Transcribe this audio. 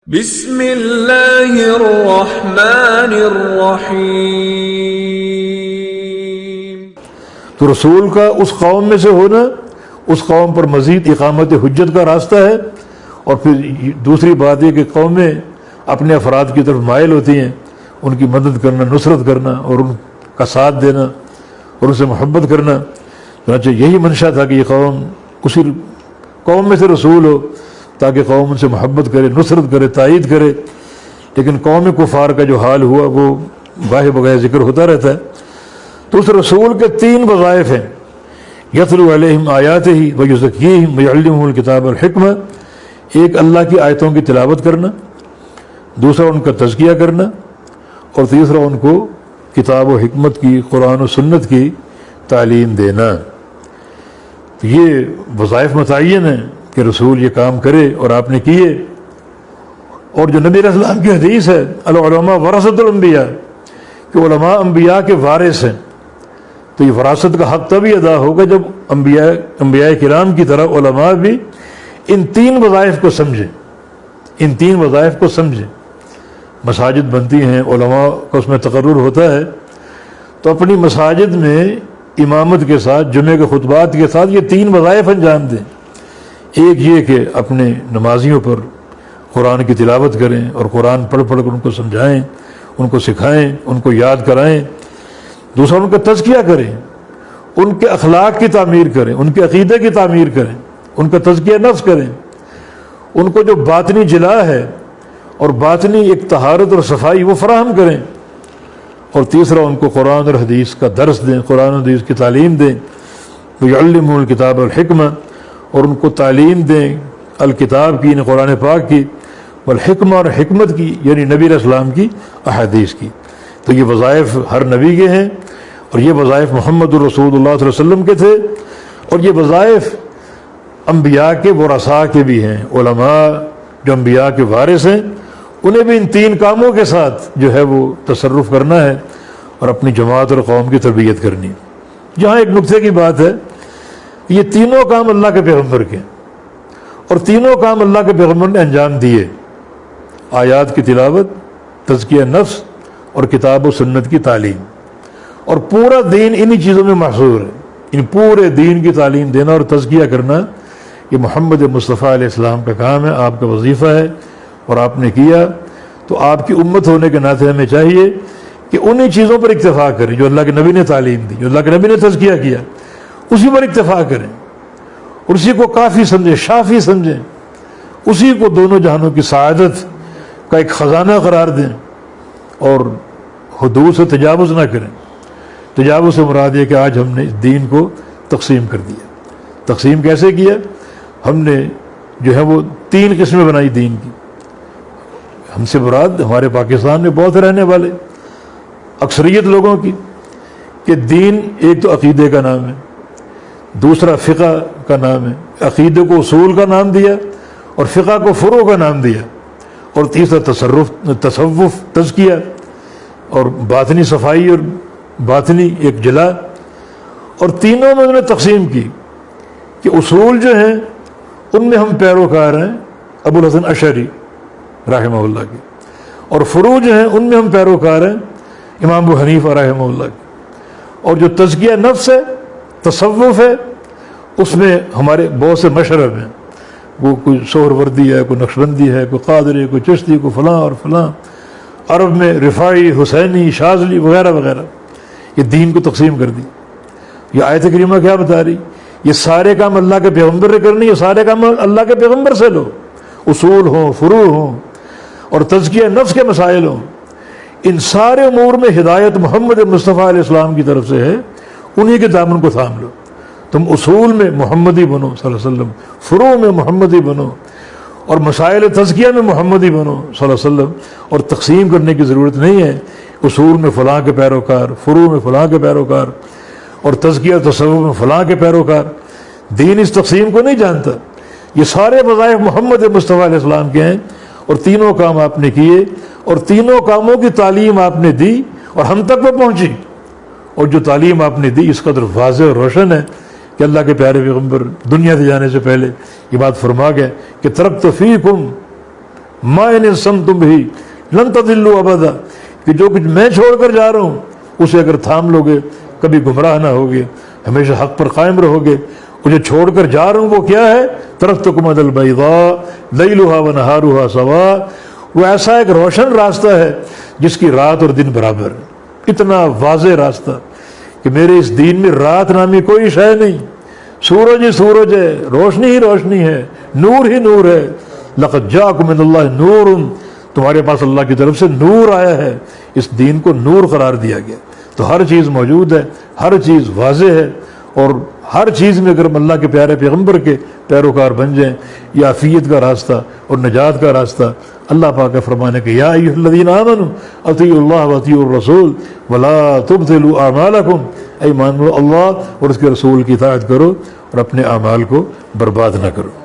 بسم اللہ الرحمن الرحیم۔ تو رسول کا اس قوم میں سے ہونا اس قوم پر مزید اقامت حجت کا راستہ ہے، اور پھر دوسری بات یہ کہ قومیں اپنے افراد کی طرف مائل ہوتی ہیں، ان کی مدد کرنا، نصرت کرنا اور ان کا ساتھ دینا اور ان سے محبت کرنا۔ چنانچہ یہی منشا تھا کہ یہ قوم اسی قوم میں سے رسول ہو تاکہ قوم ان سے محبت کرے، نصرت کرے، تائید کرے۔ لیکن قوم کفار کا جو حال ہوا وہ واہ بغیر ذکر ہوتا رہتا ہے۔ تو اس رسول کے 3 وظائف ہیں: یتلو علیہم آیاتہ ویزکیہم ویعلمہم الکتاب والحکمہ، ایک اللہ کی آیتوں کی تلاوت کرنا، دوسرا ان کا تزکیہ کرنا، اور تیسرا ان کو کتاب و حکمت کی، قرآن و سنت کی تعلیم دینا۔ تو یہ وظائف متعین ہیں کہ رسول یہ کام کرے، اور آپ نے کیے۔ اور جو نبی علیہ السلام کی حدیث ہے العلماء ورثۃ الانبیاء، کہ علماء انبیاء کے وارث ہیں، تو یہ وراثت کا حق تبھی ادا ہوگا جب انبیاء کرام کی طرح علماء بھی ان 3 وظائف کو سمجھیں، ان 3 وظائف کو سمجھیں۔ مساجد بنتی ہیں، علماء کا اس میں تقرر ہوتا ہے، تو اپنی مساجد میں امامت کے ساتھ، جمعے کے خطبات کے ساتھ یہ 3 وظائف انجام دیں۔ ایک یہ کہ اپنے نمازیوں پر قرآن کی تلاوت کریں اور قرآن پڑھ کر ان کو سمجھائیں، ان کو سکھائیں، ان کو یاد کرائیں۔ دوسرا ان کا تزکیہ کریں، ان کے اخلاق کی تعمیر کریں، ان کے عقیدے کی تعمیر کریں، ان کا تزکیہ نفس کریں، ان کو جو باطنی جلا ہے اور باطنی ایک طہارت اور صفائی وہ فراہم کریں۔ اور تیسرا ان کو قرآن اور حدیث کا درس دیں، قرآن اور حدیث کی تعلیم دیں۔ وَيُعَلِّمُهُ الْكِتَابَ وَالْحِكْمَةَ، اور ان کو تعلیم دیں الکتاب کی، یعنی قرآن پاک کی، والحکمہ، اور حکمت کی، یعنی نبی علیہ السلام کی احادیث کی۔ تو یہ وظائف ہر نبی کے ہیں، اور یہ وظائف محمد الرسول اللہ صلی اللہ علیہ وسلم کے تھے، اور یہ وظائف انبیاء کے ورثاء کے بھی ہیں۔ علماء جو انبیاء کے وارث ہیں انہیں بھی ان 3 کاموں کے ساتھ جو ہے وہ تصرف کرنا ہے اور اپنی جماعت اور قوم کی تربیت کرنی ہے۔ یہاں ایک نکتے کی بات ہے، یہ تینوں کام اللہ کے پیغمبر کے، اور تینوں کام اللہ کے پیغمبر نے انجام دیے: آیات کی تلاوت، تزکیہ نفس، اور کتاب و سنت کی تعلیم۔ اور پورا دین انہی چیزوں میں محصور ہے۔ ان پورے دین کی تعلیم دینا اور تزکیہ کرنا یہ محمد مصطفیٰ علیہ السلام کا کام ہے، آپ کا وظیفہ ہے، اور آپ نے کیا۔ تو آپ کی امت ہونے کے ناطے ہمیں چاہیے کہ انہی چیزوں پر اکتفا کریں جو اللہ کے نبی نے تعلیم دی، جو اللہ کے نبی نے تزکیہ کیا، اسی پر اکتفا کریں، اور اسی کو کافی سمجھیں، شافی سمجھیں، اسی کو دونوں جہانوں کی سعادت کا ایک خزانہ قرار دیں، اور حدود سے تجاوز نہ کریں۔ تجاوز سے مراد یہ کہ آج ہم نے اس دین کو تقسیم کر دیا۔ تقسیم کیسے کیا؟ ہم نے جو ہے وہ 3 قسمیں بنائی دین کی۔ ہم سے مراد ہمارے پاکستان میں بہت رہنے والے اکثریت لوگوں کی، کہ دین ایک تو عقیدے کا نام ہے، دوسرا فقہ کا نام ہے، عقیدے کو اصول کا نام دیا، اور فقہ کو فروع کا نام دیا، اور تیسرا تصوف، تزکیہ، اور باطنی صفائی اور باطنی ایک جلا۔ اور تینوں میں انہوں نے تقسیم کی کہ اصول جو ہیں ان میں ہم پیروکار ہیں ابو الحسن اشعری رحمہ اللہ کی، اور فروع جو ہیں ان میں ہم پیروکار ہیں امام ابو حنیفہ رحمہ اللہ کی، اور جو تزکیہ نفس ہے، تصوف ہے، اس میں ہمارے بہت سے مشرب ہیں، وہ کوئی سہروردی ہے، کوئی نقشبندی ہے، کوئی قادری، کوئی چشتی، کوئی فلاں اور فلاں، عرب میں رفاعی، حسینی، شاذلی وغیرہ وغیرہ۔ یہ دین کو تقسیم کر دی۔ یہ آیت کریمہ کیا بتا رہی؟ یہ سارے کام اللہ کے پیغمبر نے کرنے، یہ سارے کام اللہ کے پیغمبر سے لو، اصول ہوں، فروع ہوں، اور تزکیہ نفس کے مسائل ہوں۔ ان سارے امور میں ہدایت محمد مصطفیٰ علیہ السلام کی طرف سے ہے، انہی کے دامن کو تھام لو۔ تم اصول میں محمدی بنو صلی اللہ علیہ وسلم، فروع میں محمدی بنو، اور مسائل تزکیہ میں محمدی بنو صلی اللہ علیہ وسلم۔ اور تقسیم کرنے کی ضرورت نہیں ہے، اصول میں فلاں کے پیروکار، فروع میں فلاں کے پیروکار، اور تزکیہ تصوف میں فلاں کے پیروکار۔ دین اس تقسیم کو نہیں جانتا۔ یہ سارے وظائف محمد مصطفیٰ علیہ السلام کے ہیں، اور تینوں کام آپ نے کیے، اور تینوں کاموں کی تعلیم آپ نے دی، اور ہم تک وہ پہنچی۔ اور جو تعلیم آپ نے دی اس قدر واضح اور روشن ہے کہ اللہ کے پیارے پیغمبر دنیا سے جانے سے پہلے یہ بات فرما گئے کہ ترکت فیکم ما ان سمتم بھی لن تضلوا ابدا، کہ جو کچھ میں چھوڑ کر جا رہا ہوں اسے اگر تھام لو گے کبھی گمراہ نہ ہوگے، ہمیشہ حق پر قائم رہو گے۔ مجھے چھوڑ کر جا رہا ہوں وہ کیا ہے؟ ترکتکم علی البیضاء لیلھا ونہارھا سواء، وہ ایسا ایک روشن راستہ ہے جس کی رات اور دن برابر، اتنا واضح راستہ کہ میرے اس دین میں رات نامی کوئی شے نہیں، سورج ہی سورج ہے، روشنی ہی روشنی ہے، نور ہی نور ہے۔ لقد جاءکم من اللہ نور، تمہارے پاس اللہ کی طرف سے نور آیا ہے، اس دین کو نور قرار دیا گیا۔ تو ہر چیز موجود ہے، ہر چیز واضح ہے، اور ہر چیز میں اگر ہم اللہ کے پیارے پیغمبر کے پیروکار بن جائیں، یہ عافیت کا راستہ اور نجات کا راستہ اللہ پاک کا فرمانے کہ یا ایھا الذین آمنوا اطیعوا اللہ واطیعوا الرسول ولا تبطلوا اعمالکم، اے ایمان والو اللہ اور اس کے رسول کی اطاعت کرو اور اپنے اعمال کو برباد نہ کرو۔